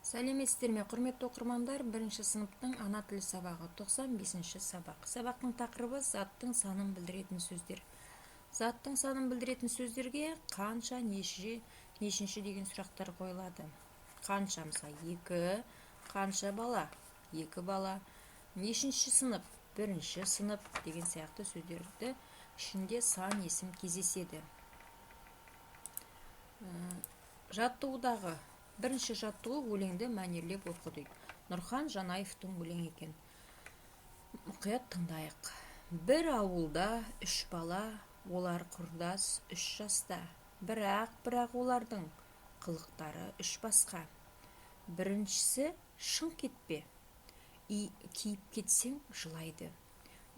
Сәлеметсіздер ме, құрметті оқырмандар? Бірінші сыныптың ана тілі сабағы 95-ші сабақ. Сабақтың тақырыбы заттың санын білдіретін сөздер. Заттың санын білдіретін сөздерге қанша, нешінші деген сұрақтар қойылады. Қанша, мысалы, 2, қанша бала, 2 бала, нешінші сынып, 1-ші сынып деген сияқты сөздерді ішінде сан есім кездеседі. Жаттығудағы бірінші жаттығу өлеңді мәнерлеп оқы дейді. Нұрхан Жанаевтың өлеңі екен. Мұқият тыңдайық. Бір ауылда 3 бала, олар құрдас 3 жаста. Бірақ олардың қылықтары 3 басқа. Біріншісі шың кетпе, киіп кетсең жылайды.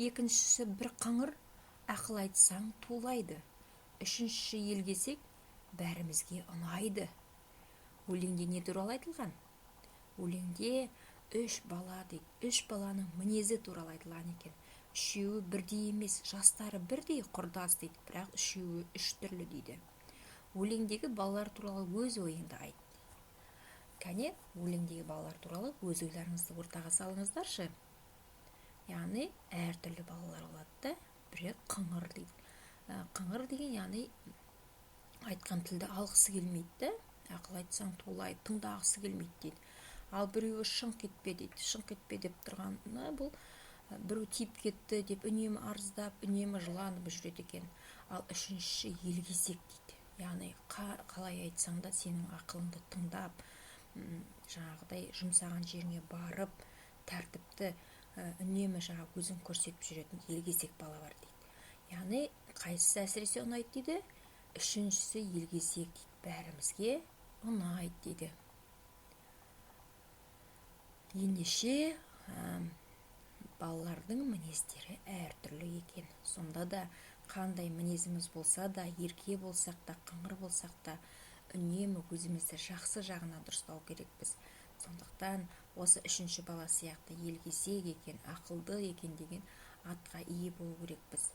Екіншісі бір қыңыр, ақыл айтсаң тулайды. Үшіншісі елгесек, бәрімізге ұнайды. Өлеңде не туралы айтылған? Өлеңде 3 бала дейді. 3 баланың мінезі туралы айтылған екен. Үшеуі бірдей емес, жастары бірдей, құрдас дейді, бірақ үшеуі 3 түрлі дейді. Өлеңдегі балалар туралы өз ойыңды айт. Кәне, өлеңдегі балалар туралы өз ойларыңызды ортаға салыңыздаршы. Яғни, әртүрлі балалар болады да, бірі қыңыр дейді. Қыңыр деген, яғни, айтқан тілді алғысы келмейді. Ақыл айтсаң тулайды, тыңдағысы келмейді дейді. Ал біреуі шың кетпе дейді. Шың кетпе деп тұрғаны бұл біреу тиіп кетті деп үнемі арыздап, үнемі жыланып жүреді екен. Ал үшіншісі елгезек дейді. Яғни қалай айтсаң да сенің ақылыңды тыңдап, жаңағыдай жұмсаған жеріңе барып, тәртіпті үнемі өзін көрсетіп жүретін елгезек бала бар дейді. Яғни қайсысы әсіресе ұнайды дейді? Үшіншісі елгезек дейді. Бәрімізге ұнайды дейді. Ендеше балалардың мінездері әртүрлі екен. Сонда да қандай мінезіміз болса да, ерке болсақ та, қыңыр болсақ та, үнемі өзімізді жақсы жағына дұрыстау керекпіз. Сондықтан осы 3-ші бала сияқты елгезек екен, ақылды екен деген атқа ие болу керекпіз.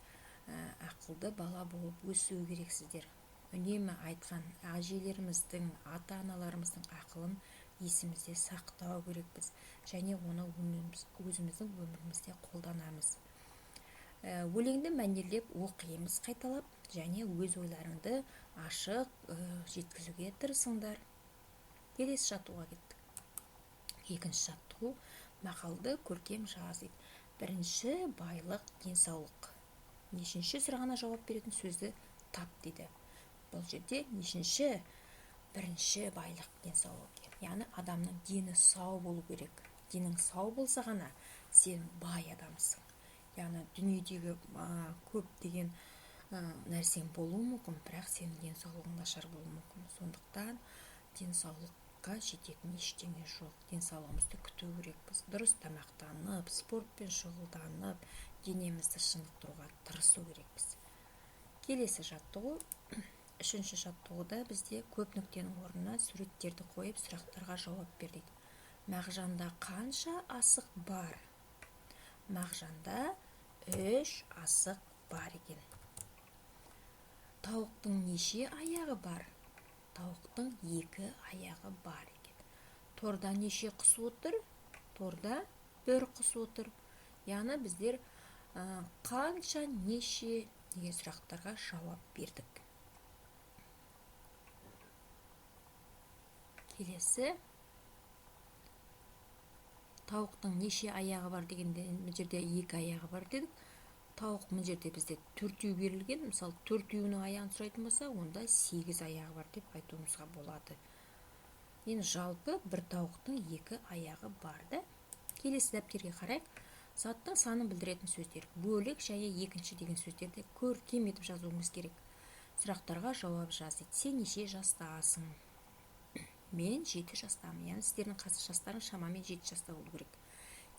Ақылды бала болып өсу керексіздер. Үнемі айтқан әжелеріміздің, ата-аналарымыздың ақылын есімізде сақтау керекпіз. Және оны өзіміздің өмірімізде қолданамыз. Өлеңді мәнерлеп оқимыз қайталап, және өз ойларыңды ашық жеткізуге тырысыңдар. Келесі жаттығуға кеттік. Екінші жаттығу мақалды көркем жаз дейді. Бірінші байлық, денсаулық. Нешінші сұрағына жауап беретін сөзді тап дейді. Бұл жерде нешінші? Бірінші байлық, денсаулық. Яғни адамның дені сау болу керек. Денің сау болса ғана сен бай адамсың. Яғни дүниедегі көп деген нәрсең болуы мүмкін, бірақ сенің денсаулығың нашар болуы мүмкін. Сондықтан денсаулыққа жететін ештеңе жоқ. Денсаулығымызды күту керекпіз. Дұрыс тамақтанып, спортпен шұғылданып, денемізді шынықтыруға тырысу керекпіз. Келесі жаттығу. 3-ші жаттығуда бізде көп нүктенің орнына суреттерді қойып, сұрақтарға жауап бер дейді. Мағжанда қанша асық бар? Мағжанда 3 асық бар екен. Тауықтың неше аяғы бар? Тауықтың 2 аяғы бар екен. Торда неше құс отыр? Торда 1 құс отыр. Яғни біздер қанша, неше деген сұрақтарға жауап бердік. Келесі, тауықтың неше аяғы бар дегенде бұл жерде 2 аяғы бар дедік. Тауық бұл жерде бізде 4 берілген. Мысалы, 4-інің аяғын сұрайтын болса, онда 8 аяғы бар деп айтуымызға болады. Енді жалпы бір тауықтың 2 аяғы бар да. Келесі дәптерге қарайық. Заттың санын білдіретін сөздер. Бөлік және екінші деген сөздерді көркем етіп жазуымыз керек. Сұрақтарға жауап жаз дейді. Сен неше жастасың? Мен 7 жастамын. Яғни сіздердің қазір жастарың шамамен 7 жаста болу керек.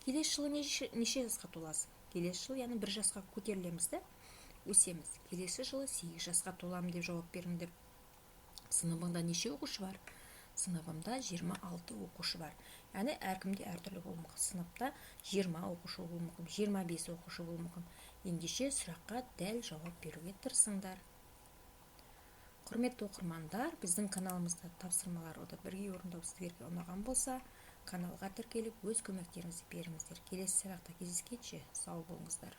Келесі жылы неше жасқа толасың? Келесі жылы, яғни 1 жасқа көтерілеміз да, өсеміз. Келесі жылы 8 жасқа толамын деп жауап беріңдер. Сыныбыңда неше оқушы бар? Сыныбымда 26 оқушы бар. Яғни әркімде әртүрлі болуы мүмкін. Сыныпта 20 оқушы болуы мүмкін, 25 оқушы болуы мүмкін. Ендеше сұраққа дәл жауап беруге тырысыңдар. Құрметті оқырмандар, біздің каналымызда тапсырмаларды бірге орындау сіздерге ұнаған болса, каналға тіркеліп өз көмектеріңізді беріңіздер. Келесі сабақта кездескенше сау болыңыздар.